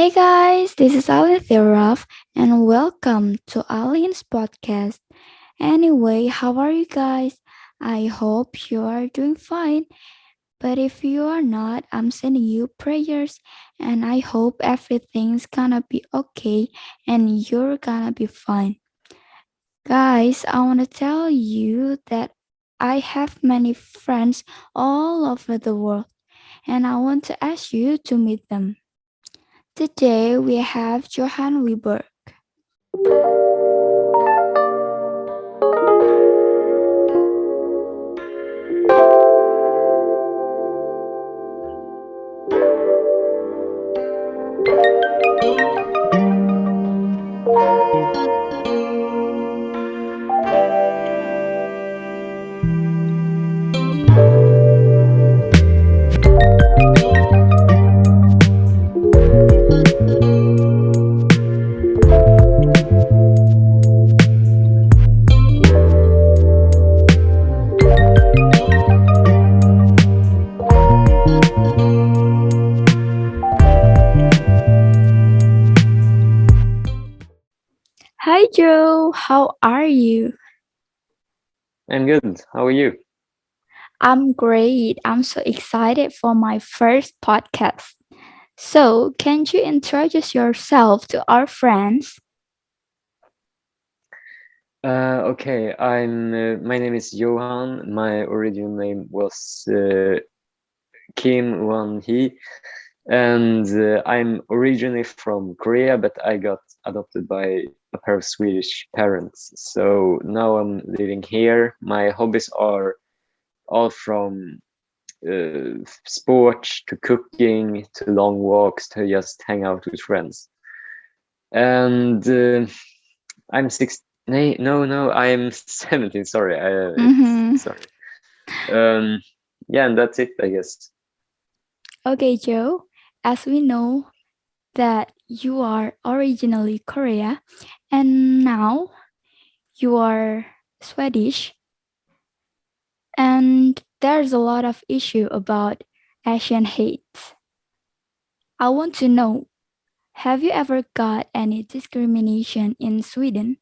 Hey guys, this is Alin and welcome to Alin's podcast. Anyway, how are you guys? I hope you are doing fine. But if you are not, I'm sending you prayers and I hope everything's gonna be okay and you're gonna be fine. Guys, I want to tell you that I have many friends all over the world and I want to ask you to meet them. Today we have Johan Wiberg. Hi Joe, how are you? I'm good. How are you? I'm great. I'm so excited for my first podcast. So, can you introduce yourself to our friends? Okay, My name is Johan. My original name was Kim Wan Hee, and I'm originally from Korea, but I got adopted by a pair of Swedish parents. So now I'm living here. My hobbies are all from sports to cooking to long walks to just hang out with friends. And I'm six. No, I'm 17. Sorry, it's Mm-hmm. sorry. Um, yeah, and that's it, I guess. Okay, Joe, as we know that you are originally Korea and now you are Swedish and there's a lot of issue about Asian hate. I want to know, have you ever got any discrimination in Sweden?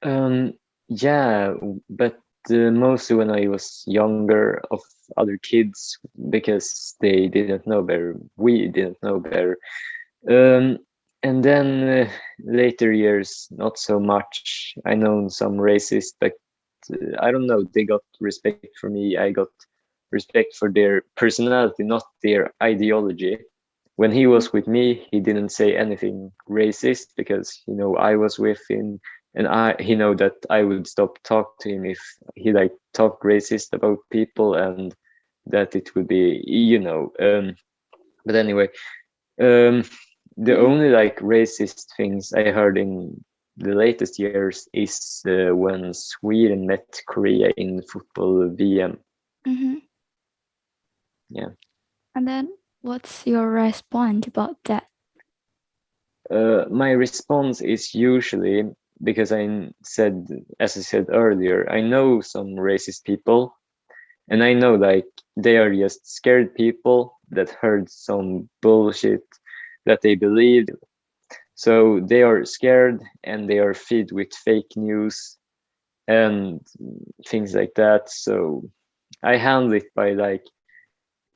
Um, yeah, but mostly when I was younger, of other kids because they didn't know better. We didn't know better. Um, and then later years, not so much. I know some racist, but I don't know. They got respect for me. I got respect for their personality, not their ideology. When he was with me, he didn't say anything racist because I was with him, and he know that I would stop talk to him if he like talked racist about people, and that it would be But anyway, um, the Mm-hmm. only like racist things I heard in the latest years is when Sweden met Korea in football VM. Mm-hmm. Yeah. And then what's your response about that? My response is usually because said, as I said earlier, I know some racist people, and I know like they are just scared people that heard some bullshit that they believed. So they are scared and they are fed with fake news and things like that. So I handle it by like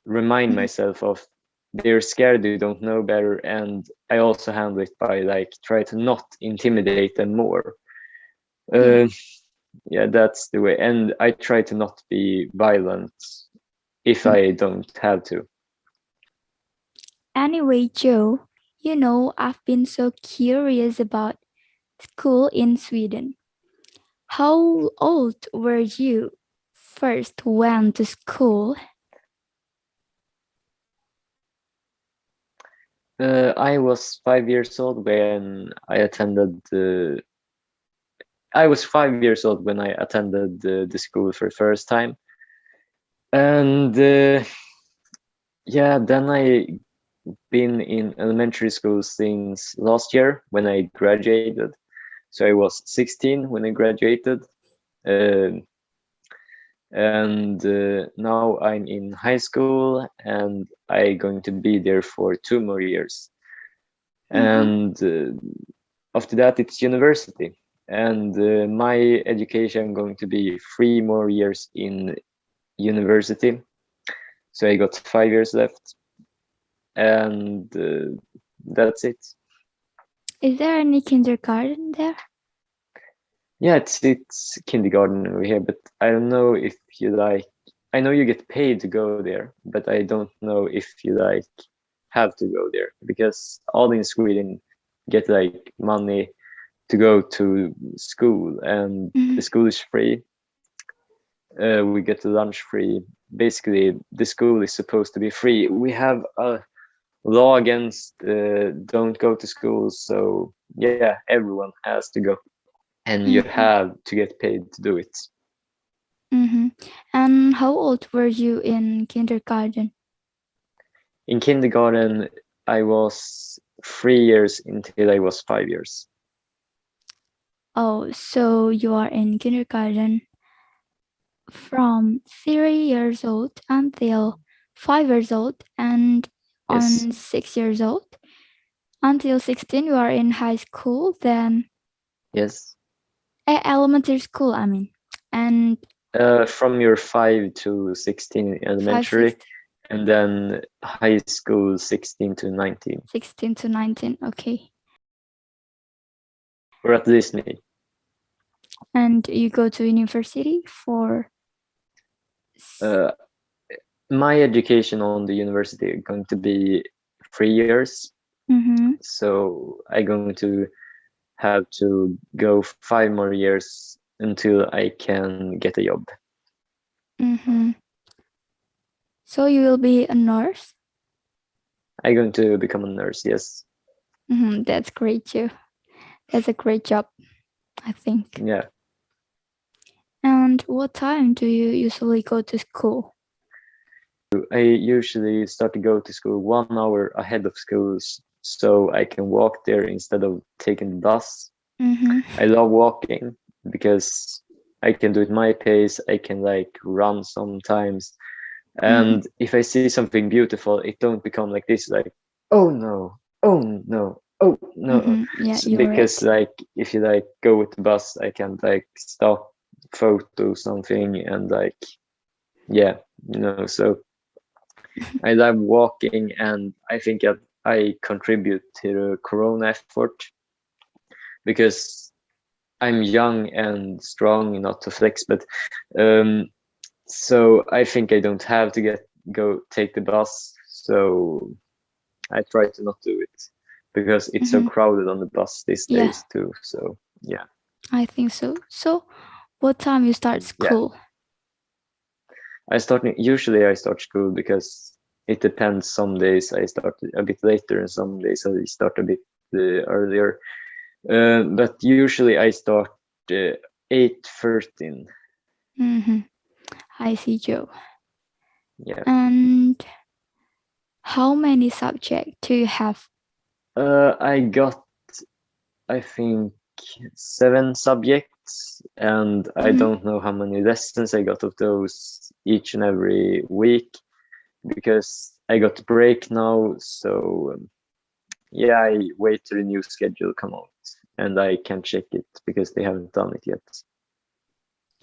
remind Mhm. myself of they're scared, they don't know better, and I also handle it by like try to not intimidate them more. Yeah. uh, yeah, that's the way, and I try to not be violent if I Mhm. don't have to. Anyway, Joe, I've been so curious about school in Sweden. How old were you first went to school? I was 5 years old when I was 5 years old when I attended the school for the first time, and yeah, then I been in elementary school since last year when I graduated. So I was 16 when I graduated. Um and now I'm in high school, and I'm going to be there for 2 more years. Mm-hmm. And after that, it's university. And my education going to be 3 more years in university. So I got 5 years left, and that's it. Is there any kindergarten there? Yeah, it's kindergarten over here, but I don't know if you like. I know you get paid to go there, but I don't know if you like have to go there, because all in Sweden get like money to go to school, and Mm-hmm. the school is free. We get the lunch free. Basically, the school is supposed to be free. We have a law against don't go to school, so yeah, everyone has to go, and you Mm-hmm. have to get paid to do it. Mm-hmm. And how old were you in kindergarten? In kindergarten, I was 3 years until I was 5 years. Oh, so you are in kindergarten from 3 years old until 5 years old, and Yes. on 6 years old until 16 you are in high school, then Yes. elementary school, I mean, and From your 5 to 16 in five, elementary, 16, and then high school 16 to 19, 16 to 19. Okay. or at least me. And you go to university for. Uh, my education on the university is going to be 3 years, Mm-hmm. so I'm going to have to go 5 more years until I can get a job. Mm-hmm. So you will be a nurse. I'm going to become a nurse. Yes. Mm-hmm. That's great too. That's a great job, I think. Yeah. And what time do you usually go to school? I usually start to go to school 1 hour ahead of schools, so I can walk there instead of taking the bus. Mm-hmm. I love walking because I can do it my pace. I can like run sometimes, Mm-hmm. and if I see something beautiful, it don't become like this, like, oh no, oh no, oh no. Mm-hmm. Yeah, you're Because right. like if you like go with the bus, I can like stop, photo something, and like, yeah, so I love walking, and I think that I contribute to the corona effort because I'm young and strong, not to flex, but um, so I think I don't have to go take the bus. So I try to not do it because it's so Mm-hmm. crowded on the bus these Yeah, days too. So yeah, I think so. So, what time you start yeah. school? Usually I start school because it depends. Some days I start a bit later, and some days I start a bit earlier. But usually I start 8:13. Mm-hmm. I see, Joe. Yeah. And how many subjects do you have? I got, I think, 7 subjects, and I Mm-hmm. don't know how many lessons I got of those each and every week because I got a break now. So yeah, I wait till the new schedule come out, and I can't check it because they haven't done it yet.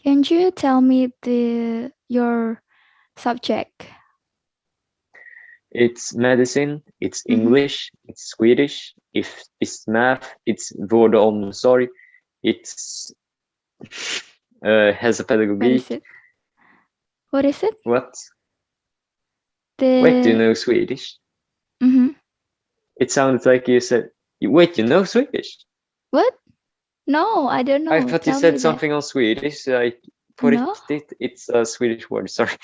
Can you tell me the your subject? It's medicine, it's Mm-hmm. English, it's Swedish, if it's math, it's vård och omsorg, it's What is hälsopedagogik. it? What is it? What? Wait, do you The. know Swedish? Mm-hmm. It sounded like you said, wait, you know Swedish? What? No, I don't I know. thought you Tell me said that. something on Swedish, like på No. riktigt. It's a Swedish word, sorry.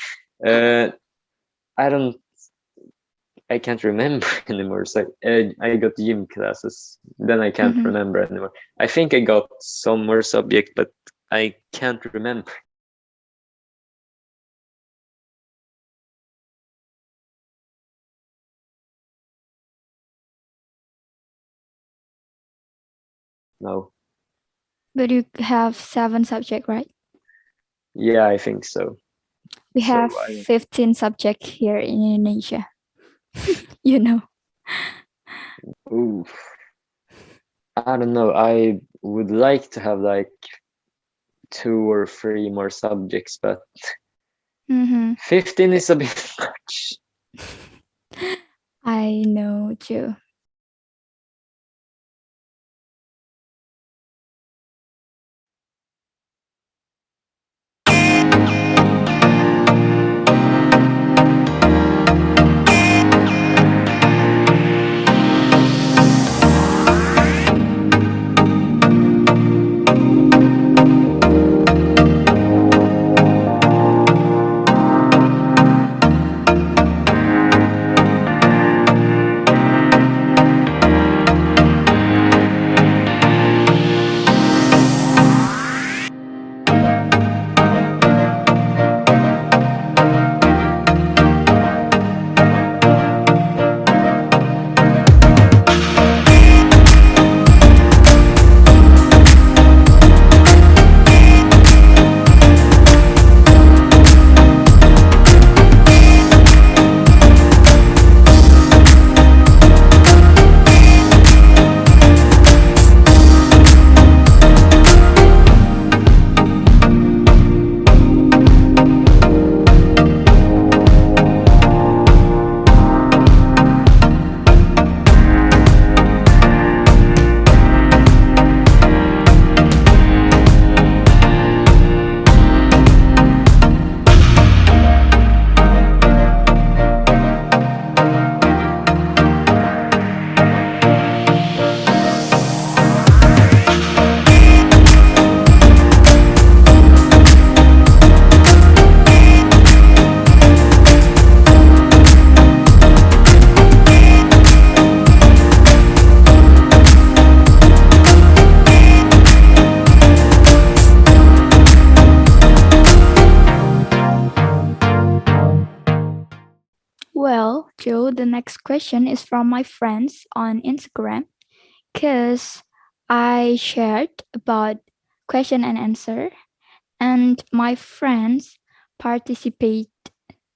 Uh, I don't, I can't remember anymore. So I got gym classes, then I can't Mm-hmm. remember anymore. I think I got some more subject, but I can't remember. No. But you have 7 subjects, right? Yeah, I think so. We have So I 15 subjects here in Indonesia. you know. ooh, I don't know. I would like to have like 2 or 3 more subjects, but Mm-hmm. 15 is a bit much. I know too. Well, Joe, the next question is from my friends on Instagram because I shared about question and answer, and my friends participate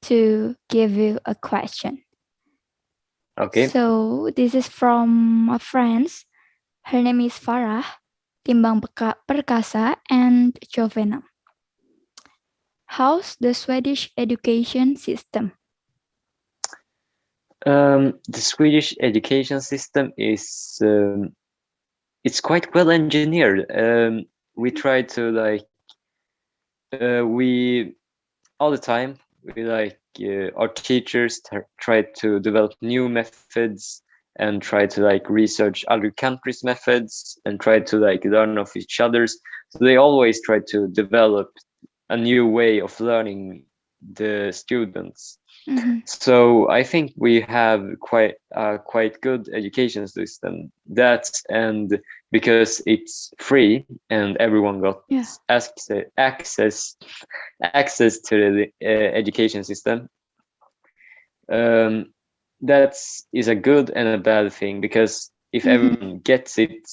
to give you a question. Okay. So this is from my friends. Her name is Farah, Timbang Perkasa, and Jovena. How's the Swedish education system? The Swedish education system is it's quite well engineered. We try to like we all the time we like our teachers try to develop new methods and try to like research other countries' methods and try to like learn of each other's. So they always try to develop a new way of learning the students. Mm-hmm. So I think we have quite good education system. That's and because it's free and everyone got Yeah. access access to the education system. Um, that is a good and a bad thing because if Mm-hmm. everyone gets it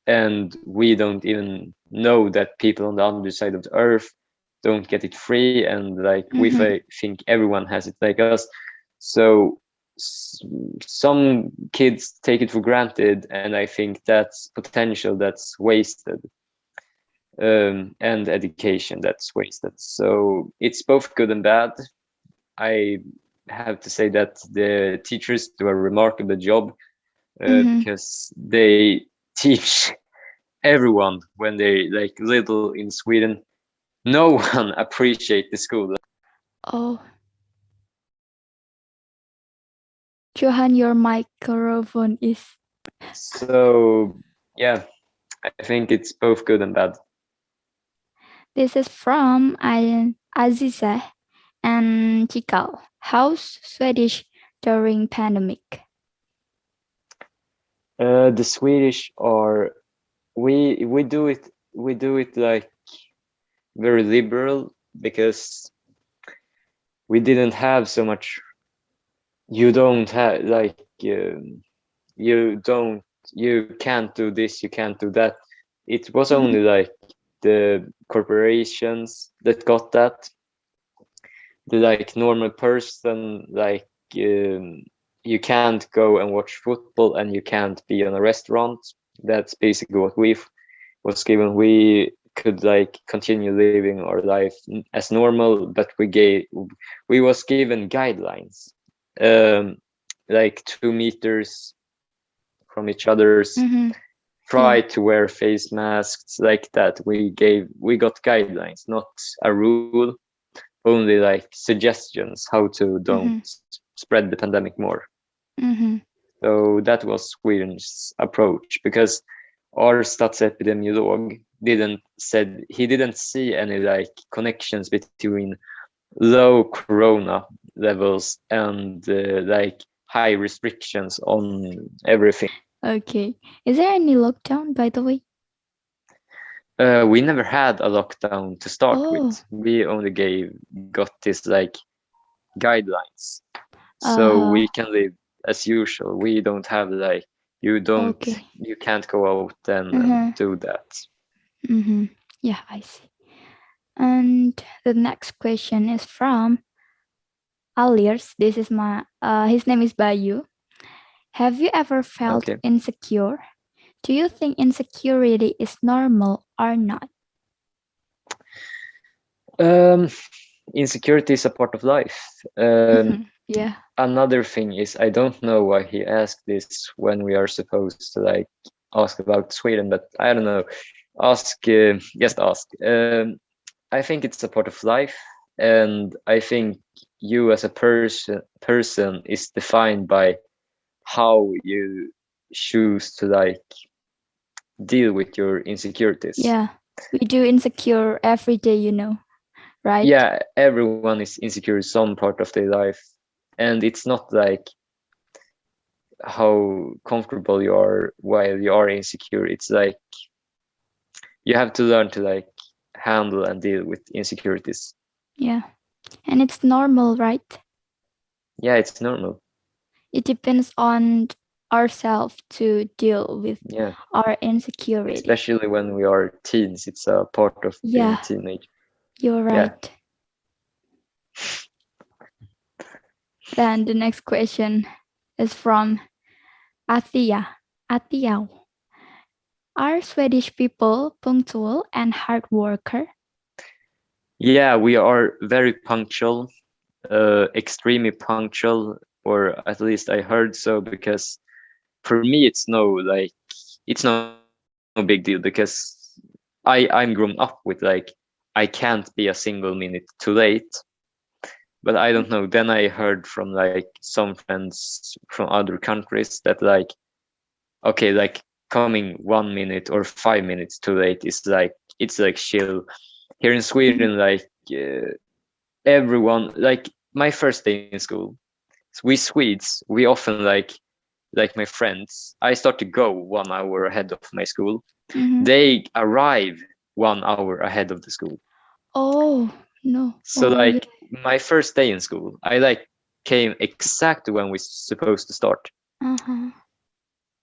and we don't even know that people on the other side of the earth don't get it free and like Mm-hmm. think everyone has it like us, so some kids take it for granted and I think that's potential that's wasted, and education that's wasted. So it's both good and bad. I have to say that the teachers do a remarkable job Mm-hmm. because they teach everyone when they like little in Sweden. No one appreciate the school. Oh, Johan, your microphone is. So yeah, I think it's both good and bad. This is from Aziza and Chikal. How's Swedish during pandemic? The Swedish are we do it like very liberal because we didn't have so much. You don't have like you don't you can't do this, you can't do that. It was only Mm-hmm. like the corporations that got that, the like normal person, like you can't go and watch football and you can't be on a restaurant. That's basically what we was given. We could like continue living our life as normal, but we was given guidelines, um like 2 meters from each other's, Mm-hmm. try Yeah. to wear face masks, like that. We got guidelines, not a rule, only like suggestions how to don't Mm-hmm. spread the pandemic more. Mm-hmm. So that was Sweden's approach, because our statsepidemiolog didn't see any like connections between low corona levels and like high restrictions on everything. Okay. Is there any lockdown, by the way? We never had a lockdown to start with. Oh. We only got this like guidelines, so we Uh-huh. can live as usual. We don't have like Okay. you can't go out and Uh-huh. do that. Mm-hmm. Yeah, I see. And the next question is from Aliers. This is his name is Bayu. Have you ever felt Okay. insecure? Do you think insecurity is normal or not? Um, Insecurity is a part of life. Yeah. Another thing is, I don't know why he asked this when we are supposed to like ask about Sweden, but I don't know. Ask, just ask. I think it's a part of life, and I think you as a person is defined by how you choose to like deal with your insecurities. Yeah. We do insecure every day, right? Yeah, everyone is insecure some part of their life, and it's not like how comfortable you are while you are insecure. It's like you have to learn to like handle and deal with insecurities. Yeah. And it's normal, right? Yeah, it's normal. It depends on ourselves to deal with Yeah, our insecurity. especially when we are teens, it's a part of being a Yeah, teenager. you're Yeah. right. Then the next question is from Atia. Atiao. Are Swedish people punctual and hard worker? Yeah, we are very punctual, extremely punctual, or at least I heard so, because for me it's no big deal, because I'm grown up with like I can't be a single minute too late. But I don't know. Then I heard from like some friends from other countries that like, okay, like coming 1 minute or 5 minutes too late is like, it's like chill. Here in Mhm. Sweden, like everyone, like my first day in school, we Swedes, we often like my friends, I start to go 1 hour ahead of my school. Mhm. They arrive 1 hour ahead of the school. Oh, no. So Oh, yeah. like my first day in school, I like came exactly when we supposed to start. Uh-huh.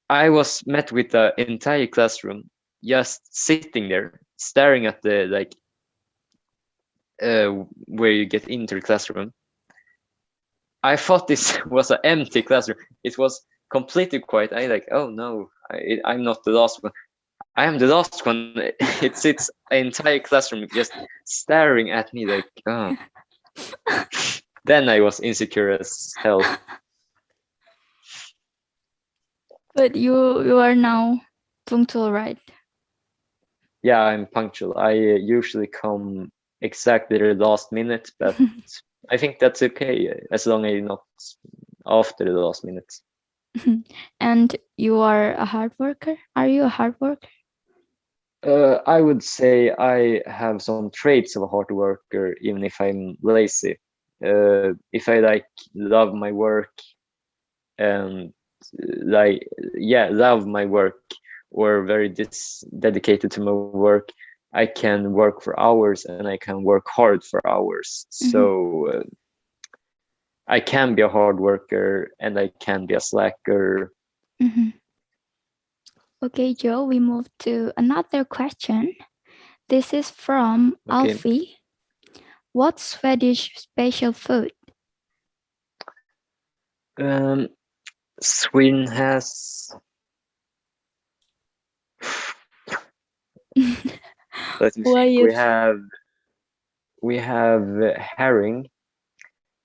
I was met with the entire classroom just sitting there staring at the like where you get into the classroom. I thought this was an empty classroom. It was completely quiet. I like, oh no, I'm not the last one. I am the last one. It sits an entire classroom just staring at me like, oh. Then I was insecure as hell. But you are now punctual, right? Yeah, I'm punctual. I usually come exactly the last minute, but I think that's okay as long as you're not after the last minute. And you are a hard worker? Are you a hard worker? I would say I have some traits of a hard worker, even if I'm lazy. If I like love my work and like yeah, love my work, or very dedicated to my work, I can work for hours and I can work hard for hours. Mhm. So I can be a hard worker and I can be a slacker. Mhm. Okay, Joe, we move to another question. This is from Okay. Alfie. What's Swedish special food? Um, Sweden has. Let me Why think. you? We have herring.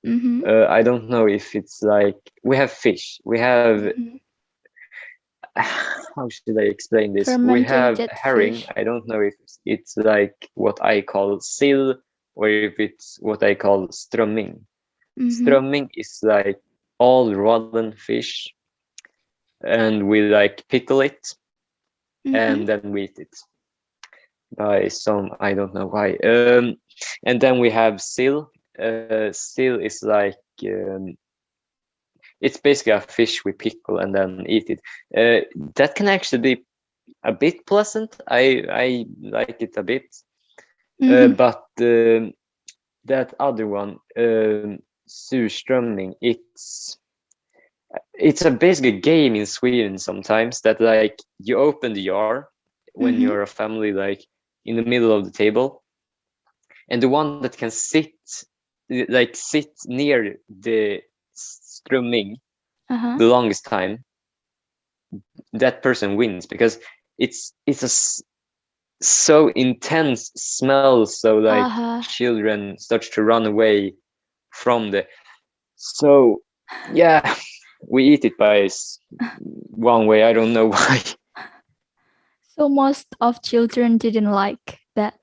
Mm-hmm. I don't know if it's like we have fish. We have Mm-hmm. how should I explain this? We have Fermented herring. fish. I don't know if it's like what I call sill or if it's what I call strömming. Mm-hmm. Strömming is like all rotten fish, and we like pickle it Mm-hmm. and then we eat it by some I don't know why. And then we have sill. Sill is like it's basically a fish we pickle and then eat it. That can actually be a bit pleasant. I like it a bit, Mm-hmm. but that other one, surströmming, it's a basic game in Sweden sometimes that like you open the jar when Mm-hmm. you're a family like in the middle of the table, and the one that can sit near the strömming Uh-huh. the longest time, that person wins because it's so intense smell, so like Uh-huh. children start to run away from the so yeah, we eat it by one way, I don't know why. So most of children didn't like that.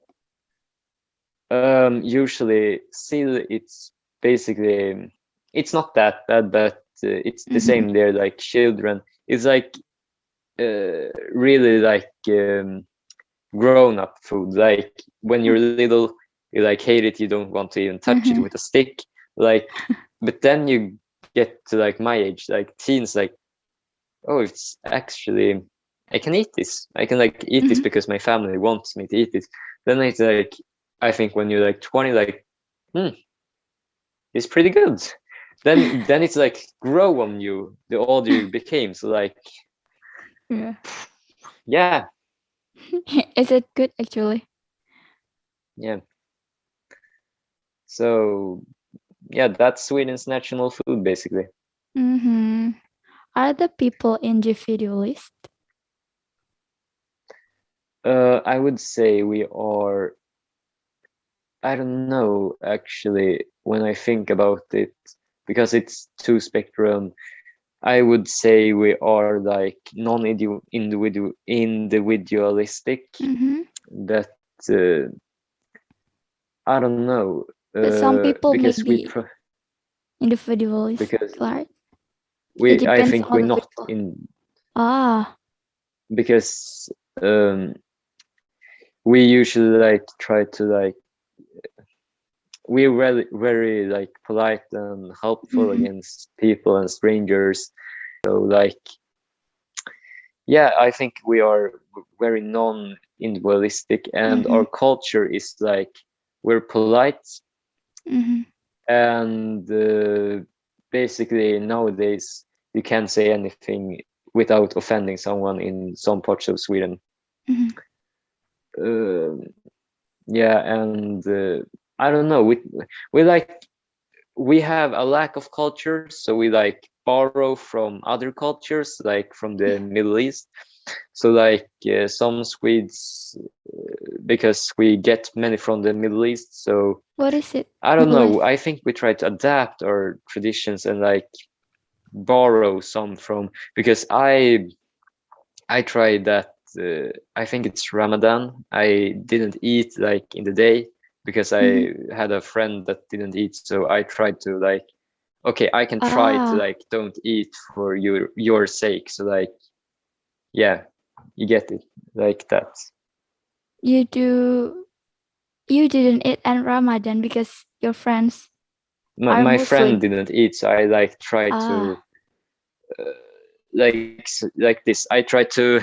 Usually seal, it's basically it's not that bad, but it's the Mm-hmm. same there, like children, it's like really like grown up food, like when you're little you like hate it, you don't want to even touch it Mm-hmm. with a stick, like, but then you get to like my age, like teens, like, oh, it's actually, I can eat this, I can like eat this Mm-hmm. because my family wants me to eat this. Then it's like, I think when you're like 20, like, hmm, it's pretty good. Then it's like grow on you the older you became, so like, Yeah. yeah. Is it good actually? Yeah, so yeah, that's Sweden's national food basically. Mm-hmm. Are the people individualist? I would say we are, I don't know actually when I think about it, because it's two spectrum. I would say we are like individualistic. Mm-hmm. That uh, I don't know, But some people because maybe individualist, because right? It we I depends think on we're the not people. in, Ah. because um, we usually like try to like, we're very like polite and helpful Mm-hmm. against people and strangers. So like, yeah, I think we are very non-individualistic, and Mm-hmm. our culture is like we're polite, Mm-hmm. and basically nowadays you can't say anything without offending someone in some parts of Sweden. Mm-hmm. Uh, yeah, and I don't know. We like, we have a lack of culture, so we like borrow from other cultures, like from the Middle East. So like some Swedes, because we get many from the Middle East. So What is it? I don't Middle know. East. I think we try to adapt our traditions and like borrow some from, because I tried that. I think it's Ramadan. I didn't eat like in the day because Mm-hmm. I had a friend that didn't eat. So I tried to like, okay, I can try to Ah, like don't eat for your sake. So like, yeah, you get it like that. you do. You didn't eat on Ramadan because your friends are My friend Muslim. didn't eat, so I like try to Ah, like this. I try to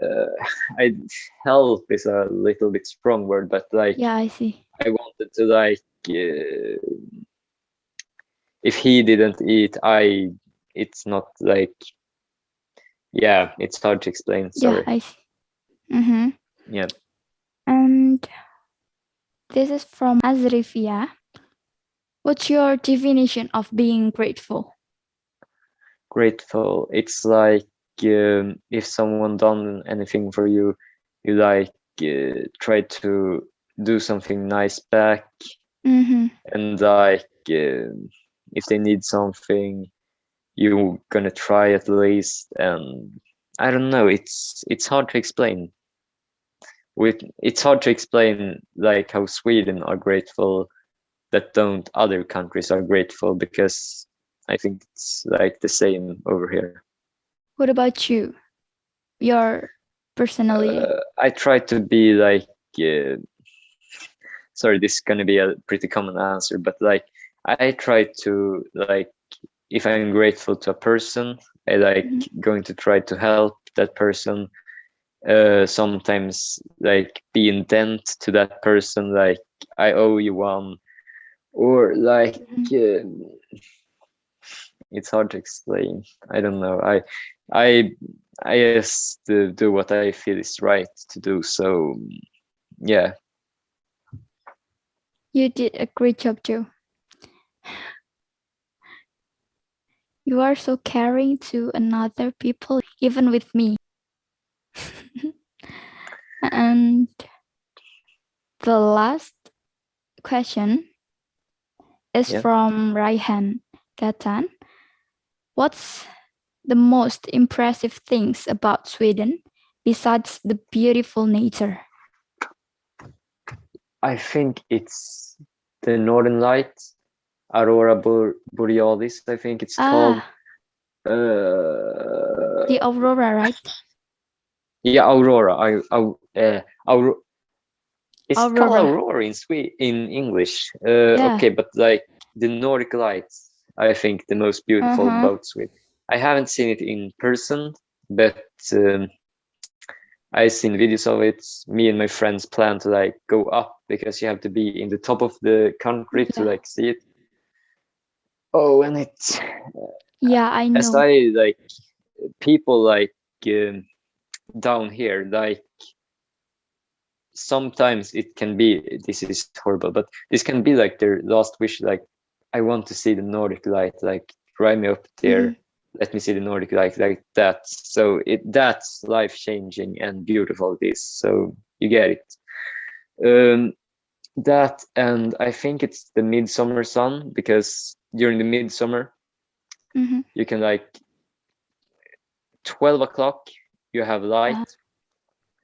uh, I help is a little bit strong word, but like yeah, I see. I wanted to like if he didn't eat, I it's not like, yeah, it's hard to explain. Yeah, Sorry. I see. Mm-hmm. Yeah. And This is from Azrifia. What's your definition of being grateful? Grateful. It's like if someone done anything for you, you like try to do something nice back, Mm-hmm. and like if they need something, you gonna try at least. And I don't know. It's hard to explain. It's hard to explain like how Sweden are grateful that don't other countries are grateful, because I think it's like the same over here. What about you? Your personality? I try to be like, uh, sorry, this is gonna be a pretty common answer, but like I try to like, if I'm grateful to a person, I like Mhm. going to try to help that person. Sometimes like be indent to that person, like I owe you one, or like Mhm. uh, it's hard to explain. I don't know. I I just do what I feel is right to do. So yeah, You did a great job, Joe. You are so caring to another people, even with me. And the last question is yeah. from Raihan Gatan. What's the most impressive things about Sweden besides the beautiful nature? I think it's the Northern Lights, Aurora Borealis. I think it's called. Ah, Uh, the aurora, right? yeah, Aurora. Aurora. It's called Aurora. Aurora in in English. Yeah. Okay, but like the Nordic Lights, I think the most beautiful Uh-huh. about Sweden. I haven't seen it in person, but I've seen videos of it. Me and my friends plan to like go up, because you have to be in the top of the country to Yeah. like see it. Oh, and it's Yeah, I as know. I like people like um, down here, like sometimes it can be, this is horrible, but this can be like their last wish, like I want to see the Nordic light, like drive me up Mhm. there, let me see the Nordic light, like that. So that's life changing and beautiful it is. So you get it. um that, and I think it's the midsummer sun, because during the midsummer Mhm. you can like 12 o'clock you have light, Uh,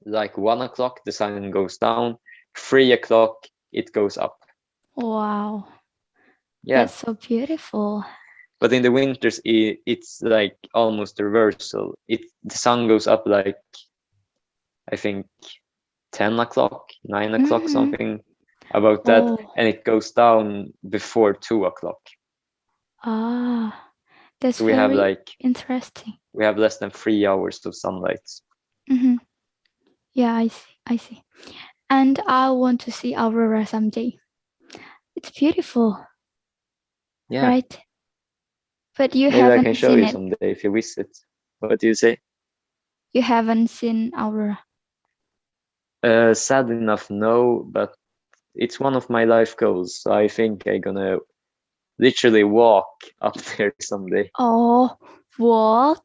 like 1 o'clock the sun goes down, 3 o'clock it goes up. wow. Yeah, That's so beautiful. but in the winters it's like almost the reversal. The sun goes up like I think 10 o'clock, 9 o'clock, Mhm. something about that, Oh. and it goes down before 2 o'clock. Ah. That's So we have very like interesting. less than 3 hours of sunlight. Mhm. Yeah, I see. I see. And I want to see aurora someday. It's beautiful, Yeah, right? But you maybe I can haven't show seen you it. someday if you visit. What do you say? You haven't seen aurora. Sad enough, no, but it's one of my life goals. I think I'm gonna literally walk up there someday. Oh, walk?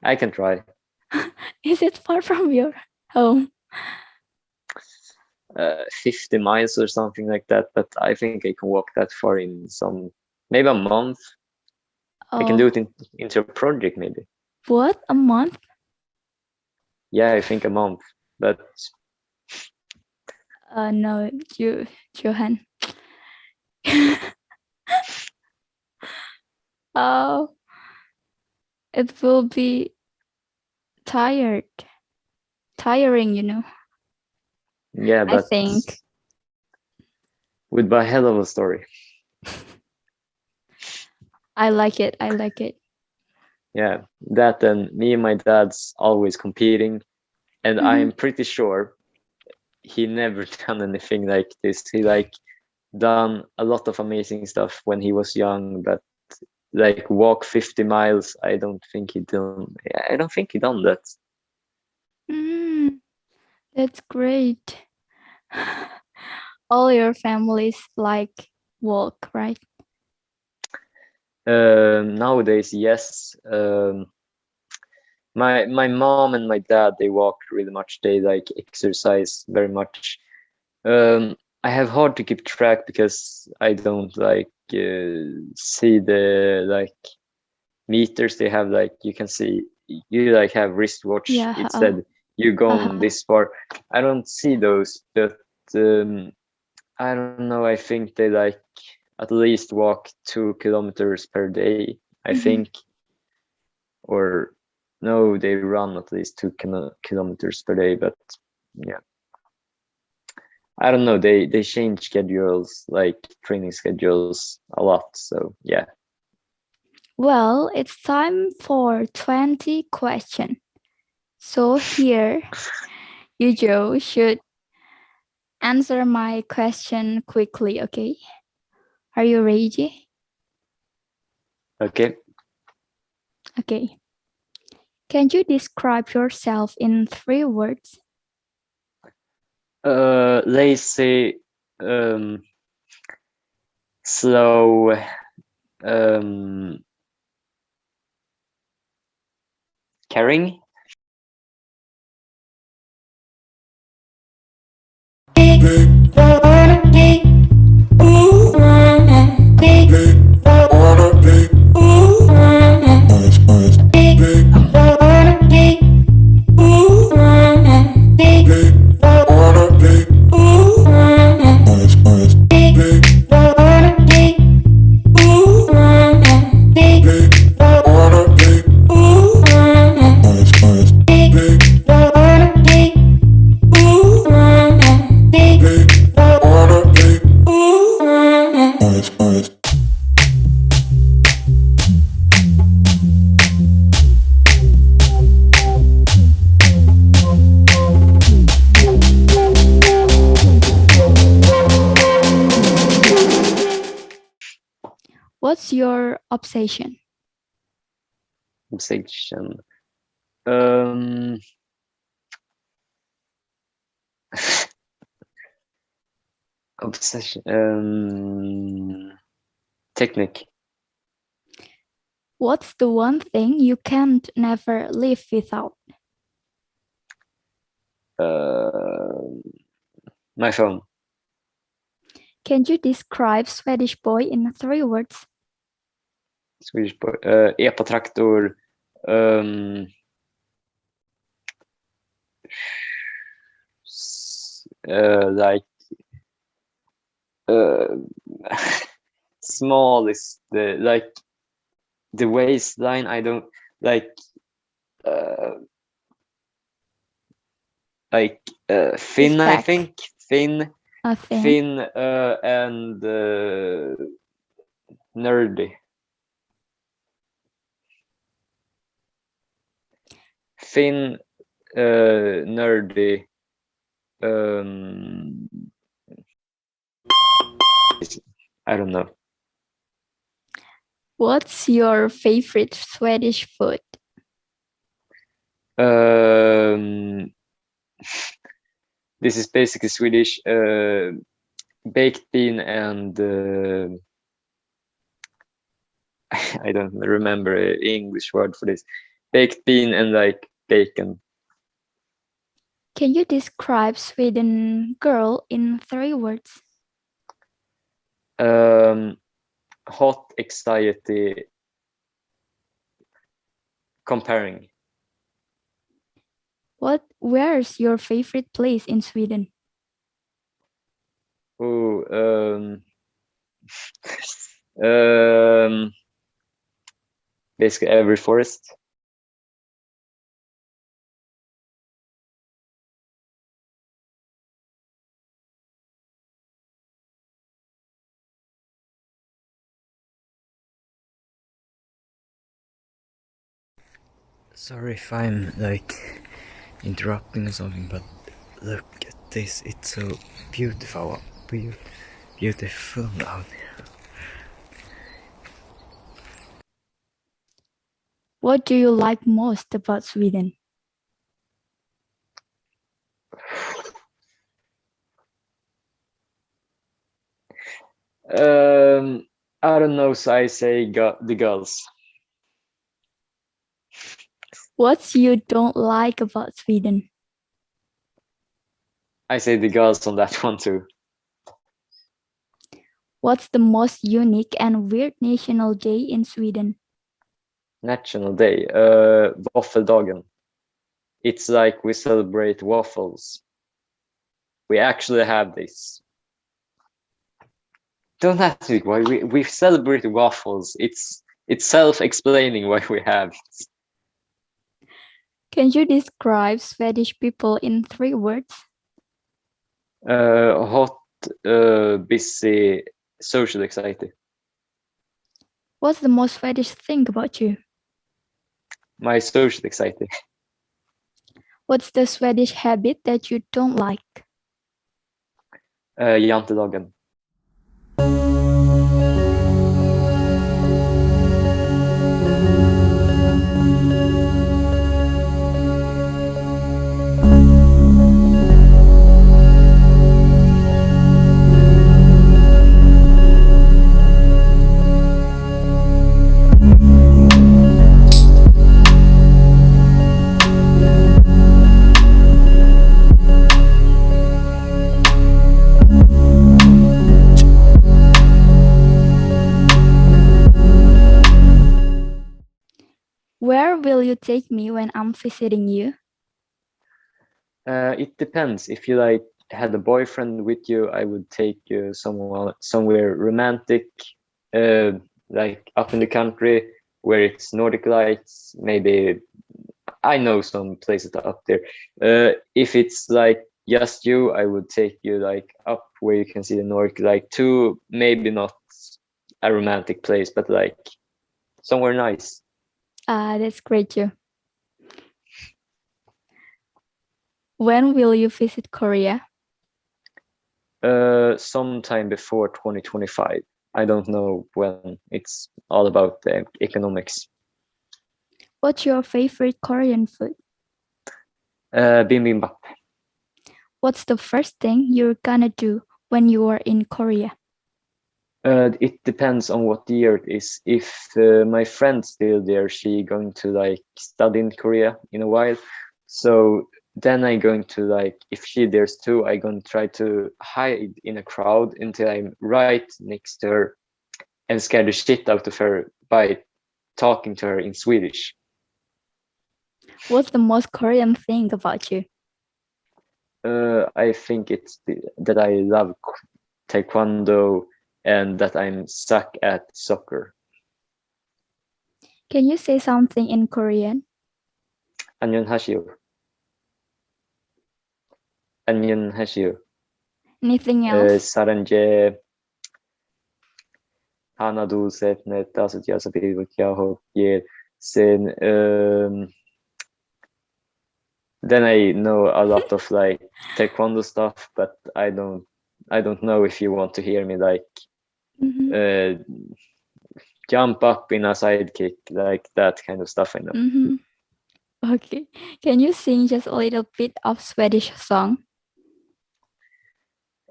I can try. Is it far from your home? 50 miles or something like that, but I think I can walk that far in maybe a month. I can do it Oh, into a project maybe. what? A month? Yeah, I think a month. But No, Johan. Oh, it will be tired, tiring, yeah, I but think. would be a hell of a story. I like it. I like it. Yeah, that, and me and my dad's always competing, and Mm-hmm. I'm pretty sure he never done anything like this. He like done a lot of amazing stuff when he was young, but like walk 50 miles, I don't think he done that. Mm, that's great. all your families like walk, right? Nowadays, yes. My mom and my dad, they walk really much. They like exercise very much. I have hard to keep track because I don't like see the like meters they have. Like you can see, you like have wristwatch. Yeah. It said you gone Uh-huh. this far. I don't see those, but I don't know. I think they like at least walk 2 kilometers per day. I Mhm. think, or no, they run at least 2 kilometers per day. But yeah, I don't know. They change schedules, like training schedules a lot. So yeah. Well, it's time for 20 question. So here, you Joe should answer my question quickly, okay? Are you ready? Okay. Okay. Can you describe yourself in 3 words? Lazy, um, slow, um, caring. What's your obsession? Obsession. Um, obsession. Technique. What's the one thing you can't never live without? Uh, my phone. Can you describe Swedish boy in 3 words? Swedish boy. Epa-traktor. Um, like uh, small is the like the waistline. I don't like uh, like His thin. I back. think thin, A thin. thin, and nerdy. Thin, nerdy. Um, I don't know. What's your favorite Swedish food? Um, this is basically Swedish. Baked bean and I don't remember an English word for this. Baked bean and like bacon. Can you describe Sweden girl in 3 words? Um, hot anxiety comparing. Where's your favorite place in Sweden? Oh, um, basically every forest. Sorry if I'm like interrupting or something, but look at this. It's so beautiful. Beautiful out here. What do you like most about Sweden? Um, I don't know, so I say the girls. What you don't like about Sweden? I say the girls on that one too. What's the most unique and weird national day in Sweden? National Day, Waffeldagen. It's like we celebrate waffles. We actually have this. Don't ask me why we celebrate waffles. It's self-explaining why we have it. Can you describe Swedish people in 3 words? Hot, busy, social anxiety. What's the most Swedish thing about you? My social anxiety. What's the Swedish habit that you don't like? Jantedagen. Where will you take me when I'm visiting you? It depends. If you like had a boyfriend with you, I would take you somewhere romantic, uh, like up in the country where it's Nordic lights. Maybe I know some places up there. If it's like just you, I would take you like up where you can see the Nordic light too. Maybe not a romantic place, but like somewhere nice. That's great, too. When will you visit Korea? Sometime before 2025. I don't know when. It's all about the economics. What's your favorite Korean food? Bibimbap. What's the first thing you're gonna do when you are in Korea? It depends on what year it is. If my friend's still there, she going to like study in Korea in a while. So then I going to like, if she there's too, I going to try to hide in a crowd until I'm right next to her and scare the shit out of her by talking to her in Swedish. What's the most Korean thing about you? I think it's that I love taekwondo and that I'm suck at soccer. Can you say something in Korean? 안녕하세요. 안녕하세요. Anything else? 사랑제 하나 둘셋넷 다섯 여섯 일곱 여덟 셋. Then I know a lot of like taekwondo stuff, but I don't know if you want to hear me like Mm-hmm. uh, jump up in a sidekick, like that kind of stuff. I know. Mm-hmm. Okay. Can you sing just a little bit of Swedish song?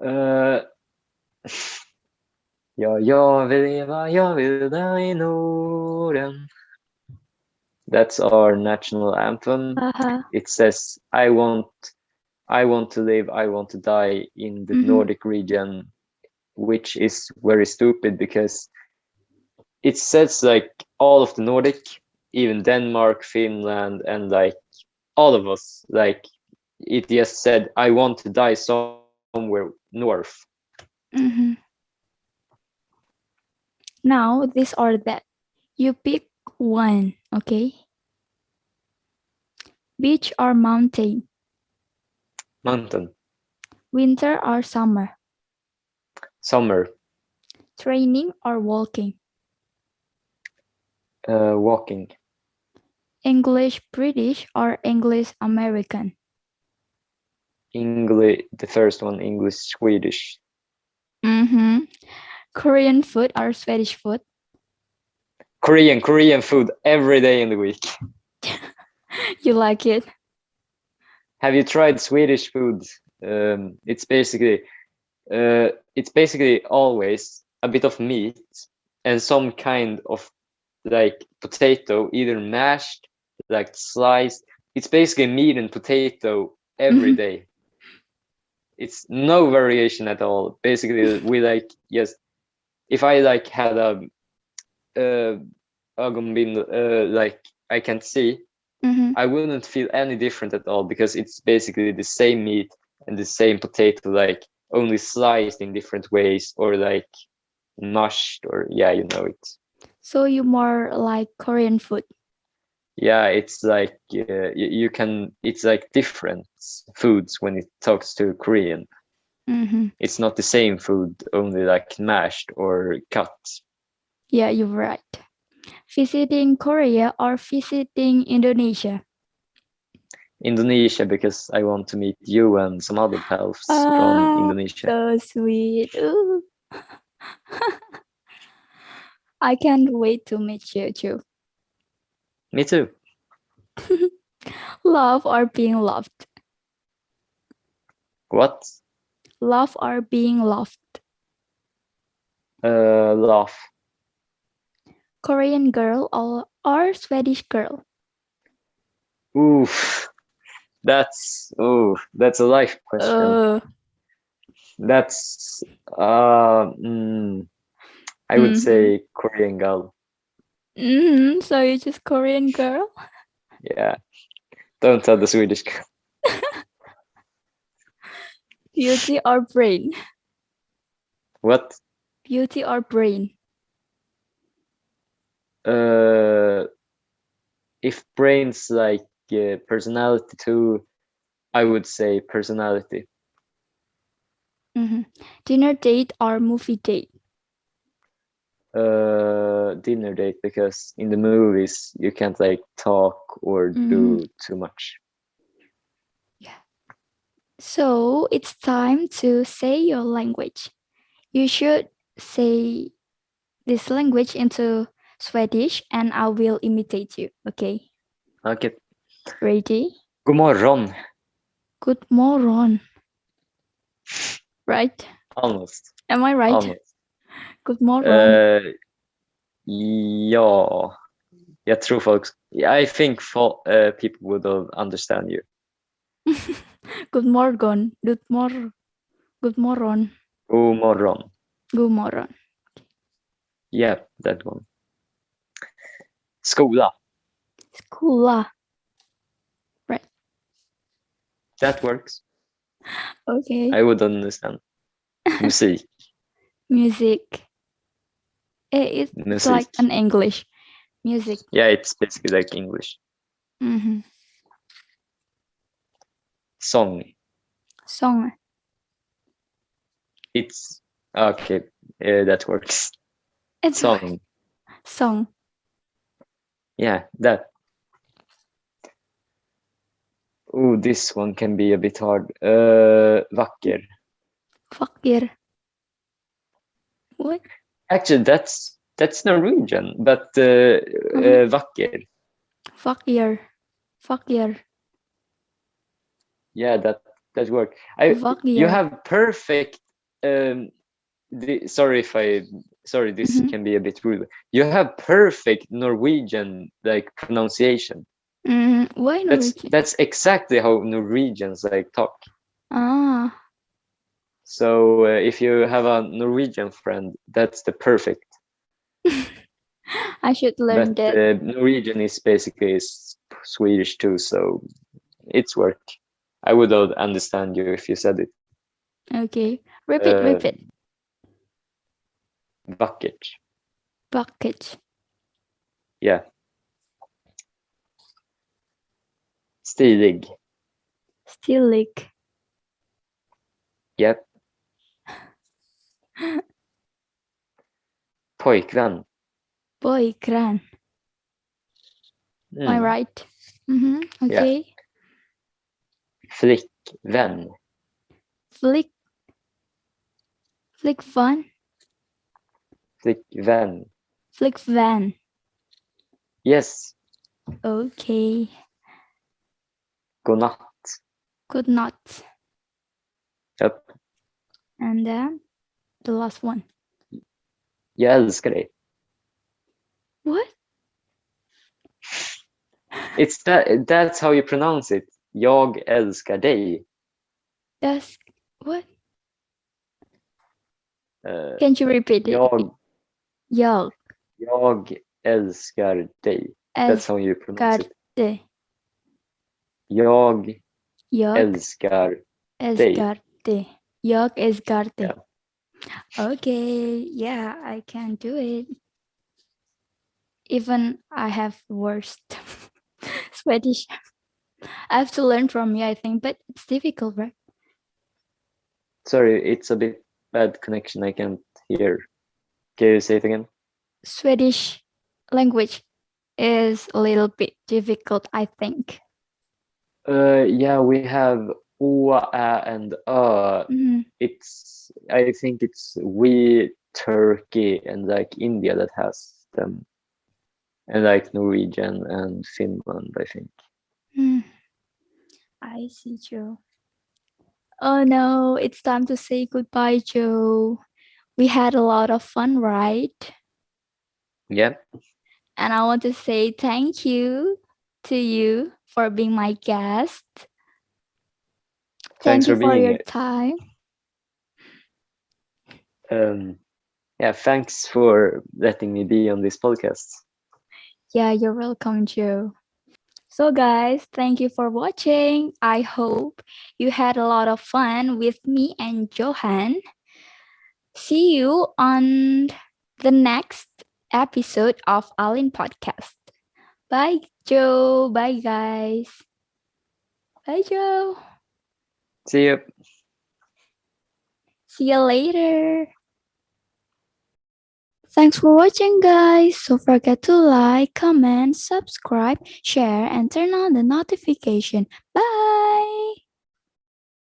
Uh, ja, jag vill leva, jag vill dö i Norden. That's our national anthem. Uh-huh. It says, I want to live, I want to die in the Mm-hmm. Nordic region, which is very stupid because it says like all of the Nordic, even Denmark, Finland, and like all of us, like it just said, I want to die somewhere north. Mm-hmm. Now, this or that. You pick one, okay? Beach or mountain? Mountain, Winter or summer? summer, Training or walking? walking, English British or English American? English, the first one, English, Swedish, Mm-hmm. Korean food or Swedish food? Korean food every day in the week. You like it? Have you tried Swedish food? It's basically always a bit of meat and some kind of like potato, either mashed, like sliced. It's basically meat and potato every Mhm. day. It's no variation at all. Basically, we like, yes, if I like had uh ögonbind, like I can't see, Mhm. I wouldn't feel any different at all because it's basically the same meat and the same potato, like only sliced in different ways or like mashed, or yeah, you know it. So you more like Korean food. Yeah, it's like you can, it's like different foods when it talks to Korean. Mhm. It's not the same food, only like mashed or cut. Yeah, you're right. Visiting Korea or visiting Indonesia? Indonesia, because I want to meet you and some other pals from Ah, Indonesia. so sweet. Ooh. I can't wait to meet you too. Me too. Love or being loved? What? Love or being loved? Laugh. Korean girl or Swedish girl? Oof. That's a life question. Uh, That's uh, mm, I would mm-hmm. say Korean girl. So you just Korean girl? Yeah. Don't tell the Swedish girl. Beauty or brain? What? Beauty or brain? Uh, if brains like personality too, I would say personality. Mm-hmm. Dinner date or movie date? Dinner date, because in the movies you can't like talk or Mm-hmm. do too much. Yeah. So it's time to say your language. You should say this language into Swedish and I will imitate you. Okay. Okay. Ready? God morgon. Good morning. Right? Almost. Am I right? Almost. Good morning. Uh, ja. Jag tror folk, I think people would understand you. Good morgon. Good morning. God morgon. Good morning. Yeah, that one. Skola. Skola. Right. That works. Okay. I would understand. Musik. Music. It's like Musik. an English. Music. Yeah, it's basically like English. Mm-hmm. Song. Song. It's okay. That works. It's Song. song. Yeah, that. Oh, this one can be a bit hard. Vacker. Vacker. What? Actually, that's Norwegian, but Uh-huh. vacker. Vacker. Vacker. Yeah, that work. You Vacker. have perfect. Um, sorry if I. Sorry, this Mm-hmm. can be a bit rude. You have perfect Norwegian like pronunciation. Why That's Norwegian? that's exactly how Norwegians like talk. Ah. So if you have a Norwegian friend, that's the perfect. I should learn But that. Norwegian is basically Swedish too, so it's work. I would understand you if you said it. Okay. Repeat, Uh, repeat. Vackert. Bucket. Yeah. Stilig. Stilig. Yep. Pojkvän. Boykran. Am I Mm. right? Mm-hmm. Yeah. Okay. Flickvän. Flick. Flick van. Flickvän. Flick van. Yes. Okay. Godnatt. Good night. Yep. And then the last one. Jag älskar dig. What? That's how you pronounce it. Jag älskar dig. That's what? Uh, Can you repeat it? jag, Jag jag älskar dig. That's how you pronounce it. älskar Jag jag älskar dig. älskar dig. Jag älskar dig. Yeah. Okay, yeah, I can do it. Even I have worst Swedish. I have to learn from you, I think, but it's difficult, right? Sorry, it's a bit bad connection. I can't hear. Can you say it again? Swedish language is a little bit difficult, I think. Yeah, we have o, ä, and Mhm. I think it's we, Turkey, and like India that has them, and like Norwegian and Finland, I think. Mm, I see, Joe. Oh no, it's time to say goodbye, Joe. We had a lot of fun, right? Yeah, And I want to say thank you to you for being my guest. thanks Thank you for for being your here. time. Yeah, thanks for letting me be on this podcast. Yeah, you're welcome, Joe. So, guys, thank you for watching. I hope you had a lot of fun with me and Johan. See you on the next episode of Alin Podcast. Bye, Joe. Bye, guys. Bye, Joe. See you. See you later. Thanks for watching, guys. Don't forget to like, comment, subscribe, share, and turn on the notification. Bye.